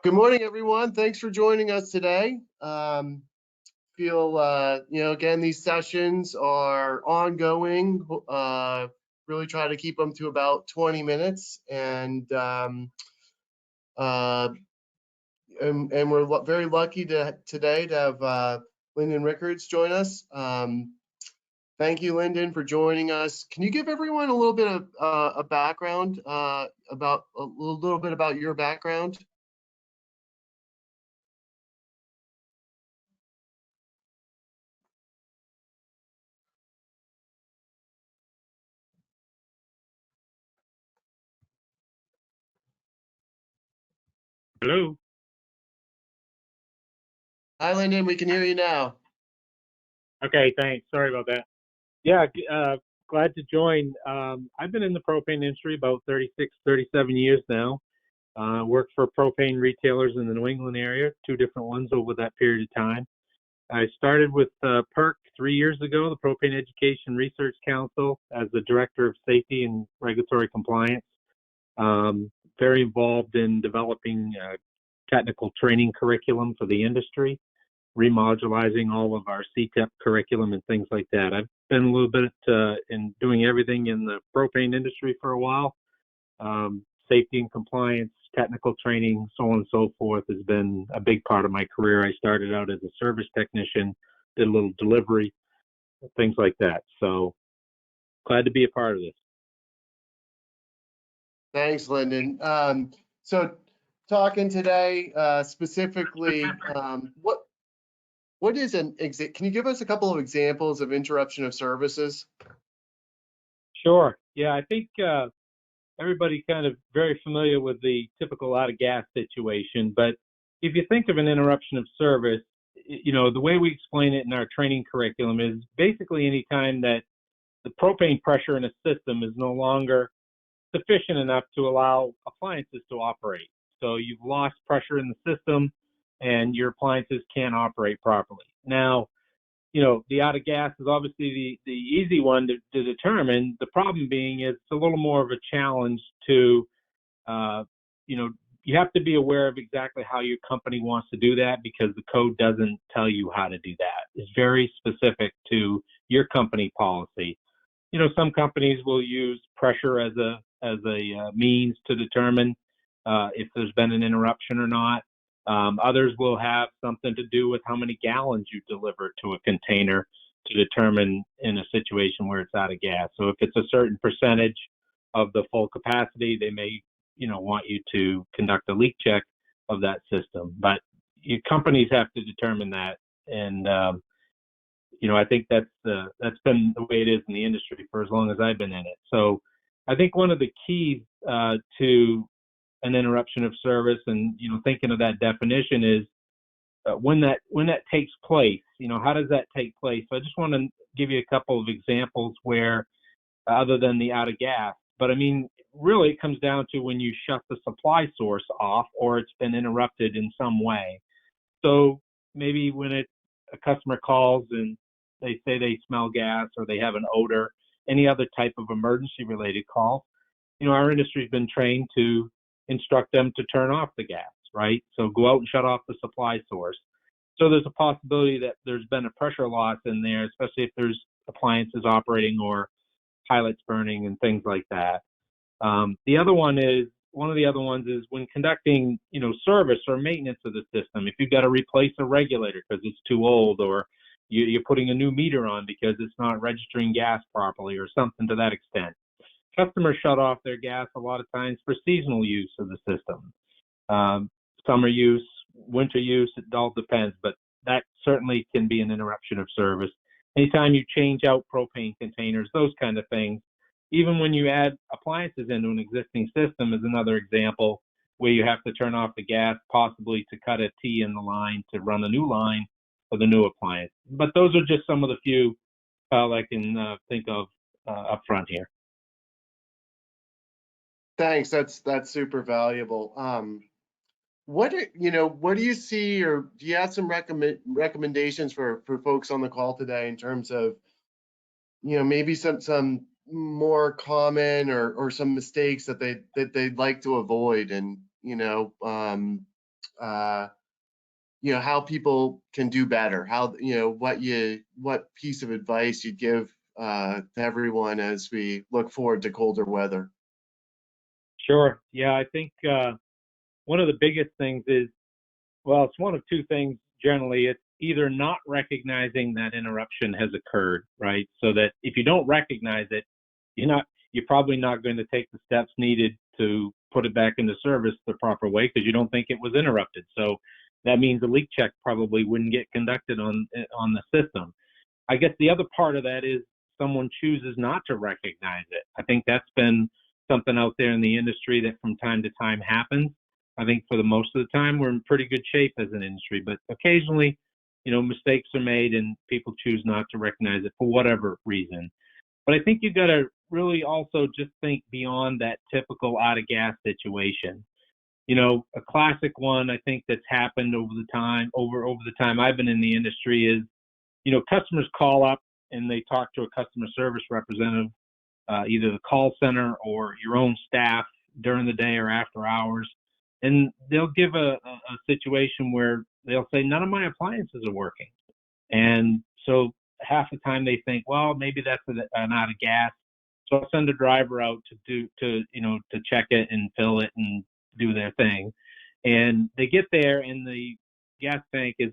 Good morning, everyone. Thanks for joining us today. Again, these sessions are ongoing. Really try to keep them to about 20 minutes, and we're very lucky today to have Lyndon Rickards join us. Thank you, Lyndon, for joining us. Can you give everyone a little bit of a background about your background? Hello. Hi, Lyndon. We can hear you now. Okay, thanks. Sorry about that. Yeah, glad to join. I've been in the propane industry about 36, 37 years now. Worked for propane retailers in the New England area, 2 different ones over that period of time. I started with PERC 3 years ago, the Propane Education Research Council, as the Director of Safety and Regulatory Compliance. Very involved in developing technical training curriculum for the industry, remodularizing all of our CTEP curriculum and things like that. I've been a little bit in doing everything in the propane industry for a while. Safety and compliance, technical training, so on and so forth has been a big part of my career. I started out as a service technician, did a little delivery, things like that. So glad to be a part of this. Thanks, Lyndon. So talking today specifically, what is can you give us a couple of examples of interruption of services? Sure. Yeah, I think everybody kind of very familiar with the typical out of gas situation, but if you think of an interruption of service, the way we explain it in our training curriculum is basically any time that the propane pressure in a system is no longer sufficient enough to allow appliances to operate. So you've lost pressure in the system and your appliances can't operate properly. Now, the out of gas is obviously the easy one to determine. The problem being is it's a little more of a challenge to, you have to be aware of exactly how your company wants to do that because the code doesn't tell you how to do that. It's very specific to your company policy. Some companies will use pressure as a means to determine if there's been an interruption or not. Others will have something to do with how many gallons you deliver to a container to determine in a situation where it's out of gas. So if it's a certain percentage of the full capacity, they may, want you to conduct a leak check of that system. But companies have to determine that, and I think that's been the way it is in the industry for as long as I've been in it. So I think one of the keys to an interruption of service and thinking of that definition is when that takes place, how does that take place? So I just want to give you a couple of examples where other than the out of gas, but I mean really it comes down to when you shut the supply source off or it's been interrupted in some way. So maybe when a customer calls and they say they smell gas or they have an odor, any other type of emergency related call, our industry's been trained to instruct them to turn off the gas, right? So go out and shut off the supply source. So there's a possibility that there's been a pressure loss in there, especially if there's appliances operating or pilots burning and things like that. One of the other ones is when conducting, service or maintenance of the system. If you've got to replace a regulator because it's too old, or you're putting a new meter on because it's not registering gas properly, or something to that extent. Customers shut off their gas a lot of times for seasonal use of the system. Summer use, winter use, it all depends, but that certainly can be an interruption of service. Anytime you change out propane containers, those kind of things. Even when you add appliances into an existing system is another example where you have to turn off the gas, possibly to cut a T in the line to run a new line for the new appliance. But those are just some of the few I can think of up front here. Thanks. That's super valuable. What do you see, or do you have some recommendations for folks on the call today in terms of maybe some more common or some mistakes that they'd like to avoid, and how people can do better, how, what piece of advice you'd give to everyone as we look forward to colder weather. Sure. Yeah, I think one of the biggest things is, well, it's one of two things generally. It's either not recognizing that interruption has occurred, right? So that if you don't recognize it, you're probably not going to take the steps needed to put it back into service the proper way because you don't think it was interrupted. So that means a leak check probably wouldn't get conducted on the system. I guess the other part of that is someone chooses not to recognize it. I think that's been something out there in the industry that from time to time happens. I think for the most of the time we're in pretty good shape as an industry, but occasionally, mistakes are made and people choose not to recognize it for whatever reason. But I think you got to really also just think beyond that typical out of gas situation. A classic one I think that's happened over the time I've been in the industry is, customers call up and they talk to a customer service representative, either the call center or your own staff during the day or after hours. And they'll give a situation where they'll say, none of my appliances are working. And so half the time they think, well, maybe that's an out of gas. So I'll send a driver out to check it and fill it and do their thing. And they get there and the gas tank is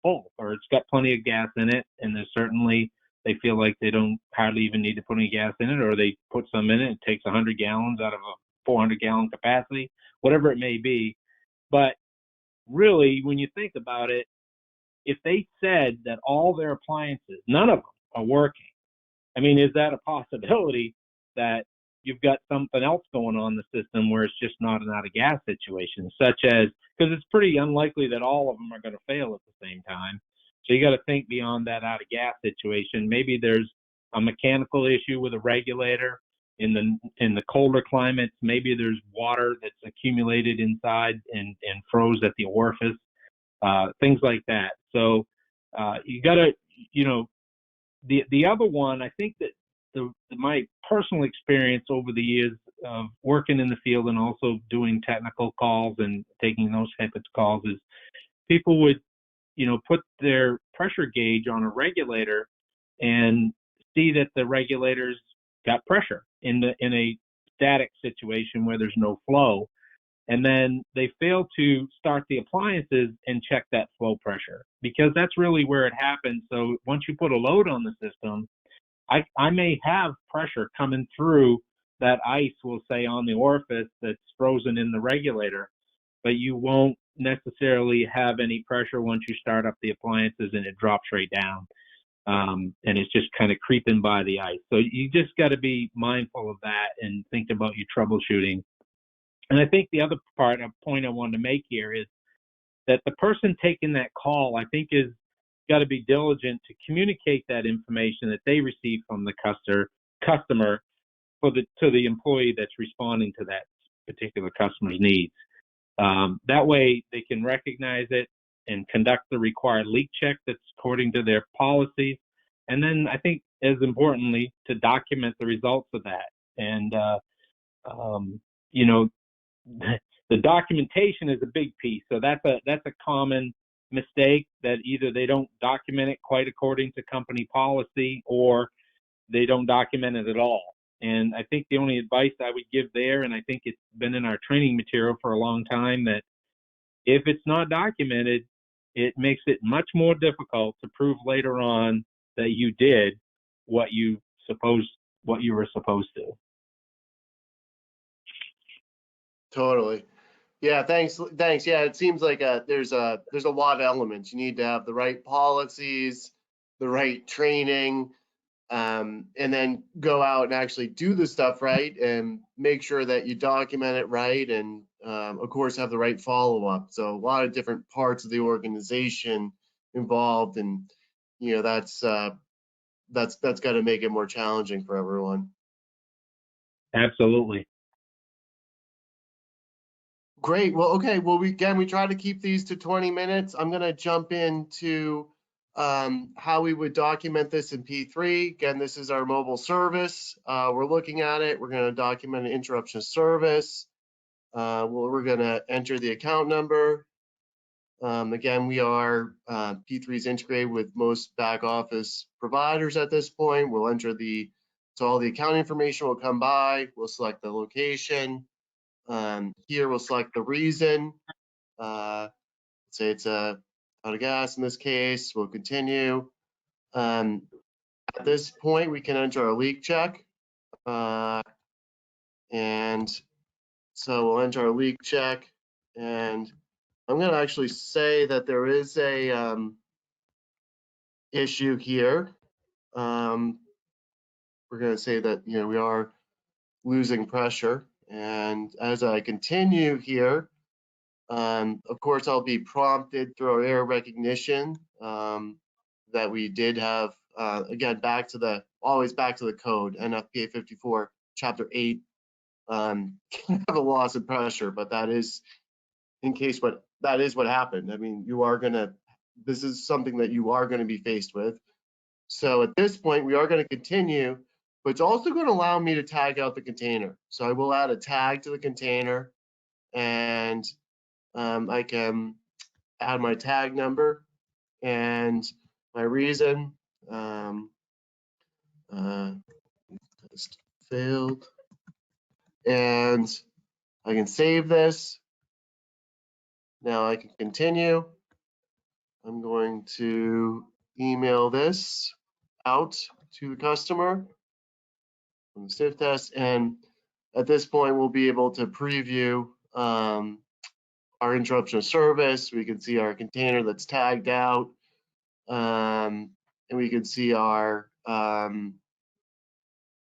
full, or it's got plenty of gas in it. And they feel like they don't hardly even need to put any gas in it, or they put some in it. It takes 100 gallons out of a 400-gallon capacity, whatever it may be. But really, when you think about it, if they said that all their appliances, none of them are working, I mean, is that a possibility that you've got something else going on in the system where it's just not an out of gas situation, such as, because it's pretty unlikely that all of them are going to fail at the same time. So you got to think beyond that out of gas situation. Maybe there's a mechanical issue with a regulator in the colder climates. Maybe there's water that's accumulated inside and froze at the orifice, things like that. So you got to, the other one, I think that my personal experience over the years of working in the field and also doing technical calls and taking those types of calls is people would, put their pressure gauge on a regulator and see that the regulator's got pressure in a static situation where there's no flow. And then they fail to start the appliances and check that flow pressure, because that's really where it happens. So once you put a load on the system, I may have pressure coming through that ice, we'll say, on the orifice that's frozen in the regulator, but you won't necessarily have any pressure once you start up the appliances and it drops right down. And it's just kind of creeping by the ice. So you just got to be mindful of that and think about your troubleshooting. And I think the other point I wanted to make here is that the person taking that call, I think, is got to be diligent to communicate that information that they receive from the customer to the employee that's responding to that particular customer's needs. That way they can recognize it and conduct the required leak check that's according to their policies. And then I think, as importantly, to document the results of that. And, the documentation is a big piece. So that's a common mistake, that either they don't document it quite according to company policy or they don't document it at all. And I think the only advice I would give there, and I think it's been in our training material for a long time, that if it's not documented, it makes it much more difficult to prove later on that you did what you were supposed to. Totally. Yeah, thanks. Yeah, it seems like there's a lot of elements. You need to have the right policies, the right training, and then go out and actually do the stuff right and make sure that you document it right, and of course have the right follow-up. So a lot of different parts of the organization involved, and that's got to make it more challenging for everyone. Absolutely. Great. Well, okay. Well, we try to keep these to 20 minutes. I'm going to jump into how we would document this in P3. Again, this is our mobile service. We're looking at it. We're going to document an interruption service. We're going to enter the account number. Again, we are P3 is integrated with most back office providers at this point. We'll enter so all the account information will come by. We'll select the location. Here we'll select the reason. Let's say it's out of gas in this case. We'll continue. At this point, we can enter our leak check. And so we'll enter our leak check. And I'm going to actually say that there is a issue here. We're going to say that we are losing pressure. And as I continue here, of course, I'll be prompted through our error recognition that we did have, again, always back to the code, NFPA 54, Chapter 8, can have a loss of pressure, but that is what happened. I mean, this is something that you are going to be faced with. So at this point, we are going to continue, but it's also going to allow me to tag out the container. So I will add a tag to the container, and I can add my tag number and my reason. Just failed. And I can save this. Now I can continue. I'm going to email this out to the customer from the sniff test. And at this point, we'll be able to preview our interruption of service. We can see our container that's tagged out. And we can see our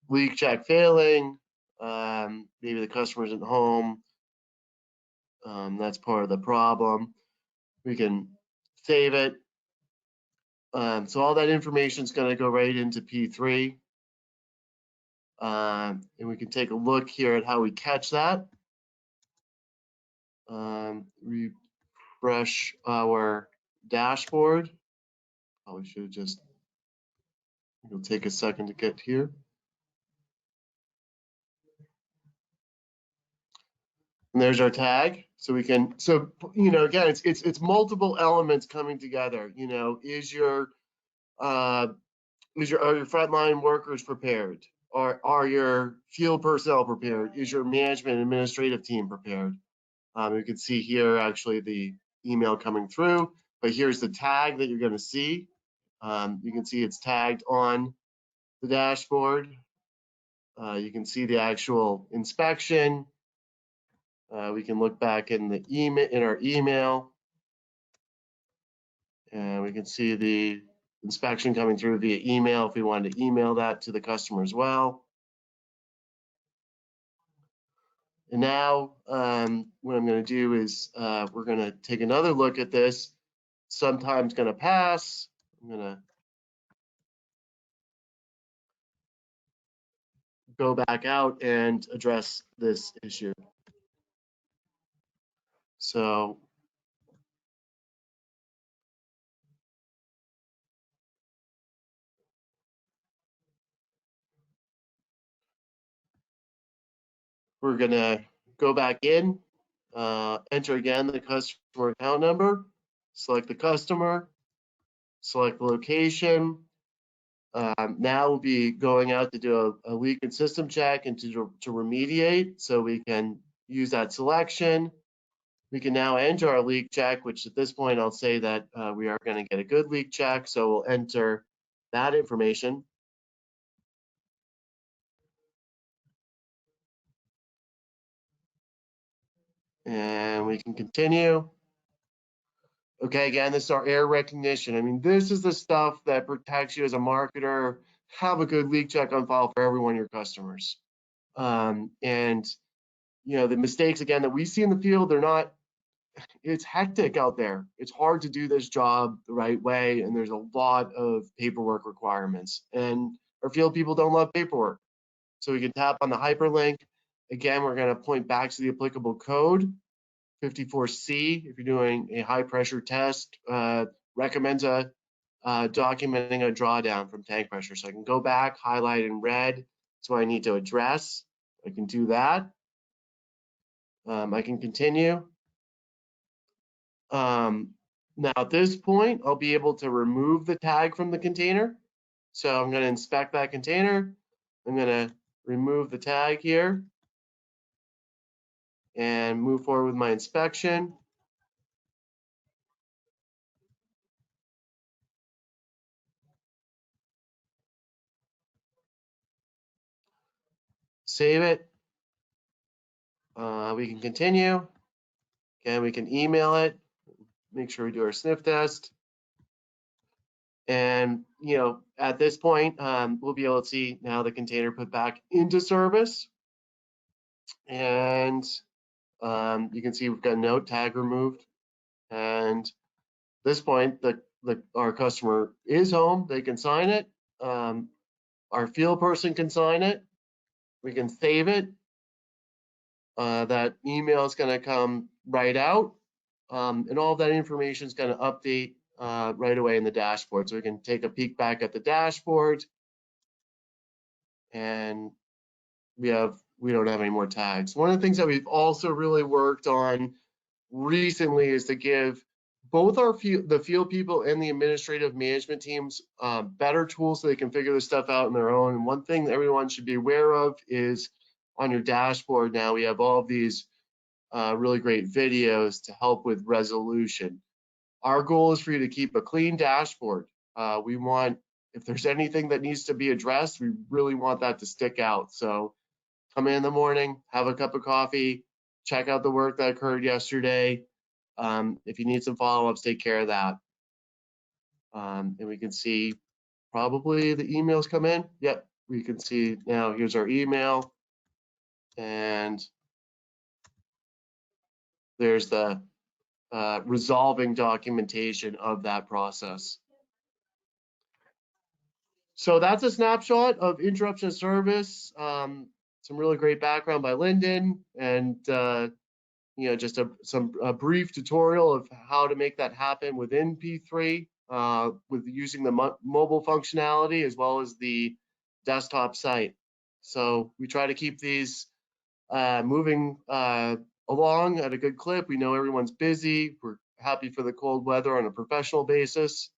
leak check failing. Maybe the customer isn't home. That's part of the problem. We can save it. So all that information is going to go right into P3. And we can take a look here at how we catch that. Refresh our dashboard. Probably should have just, it'll take a second to get here. And there's our tag. So we can, again, it's multiple elements coming together. Are your frontline workers prepared? Are your field personnel prepared? Is your management and administrative team prepared? You can see here actually the email coming through, but here's the tag that you're going to see. You can see it's tagged on the dashboard. You can see the actual inspection. We can look back in our email, and we can see the inspection coming through via email if we wanted to email that to the customer as well. And now what I'm going to do is we're going to take another look at this. Sometime's going to pass. I'm going to go back out and address this issue. So we're going to go back in, enter again the customer account number, select the customer, select the location. Now we'll be going out to do a leak and system check and to remediate, so we can use that selection. We can now enter our leak check, which at this point I'll say that we are going to get a good leak check, so we'll enter that information. And we can continue. Okay, again, this is our error recognition. I mean, this is the stuff that protects you as a marketer. Have a good leak check on file for every one of your customers. And the mistakes, again, that we see in the field, it's hectic out there. It's hard to do this job the right way, and there's a lot of paperwork requirements. And our field people don't love paperwork. So we can tap on the hyperlink. Again, we're going to point back to the applicable code. 54C, if you're doing a high pressure test, recommends documenting a drawdown from tank pressure. So I can go back, highlight in red. That's what I need to address. I can do that. I can continue. Now at this point, I'll be able to remove the tag from the container. So I'm going to inspect that container. I'm going to remove the tag here and move forward with my inspection. Save it. We can continue. Again, we can email it. Make sure we do our sniff test. And, you know, at this point, we'll be able to see now the container put back into service. And you can see we've got a note tag removed. And at this point, our customer is home. They can sign it. Our field person can sign it. We can save it. That email is going to come right out. And all of that information is going to update right away in the dashboard. So we can take a peek back at the dashboard, and we don't have any more tags. One of the things that we've also really worked on recently is to give both the field people and the administrative management teams better tools so they can figure this stuff out on their own. And one thing that everyone should be aware of is on your dashboard now we have all of these really great videos to help with resolution. Our goal is for you to keep a clean dashboard. We want, if there's anything that needs to be addressed, we really want that to stick out. So come in the morning, have a cup of coffee, check out the work that occurred yesterday. If you need some follow-ups, take care of that. And we can see probably the emails come in. Yep, we can see now, here's our email. And there's the resolving documentation of that process. So that's a snapshot of interruption service. Some really great background by Lyndon, and you know, just a brief tutorial of how to make that happen within P3 with using the mobile functionality as well as the desktop site. So we try to keep these moving along at a good clip. We know everyone's busy. We're happy for the cold weather on a professional basis.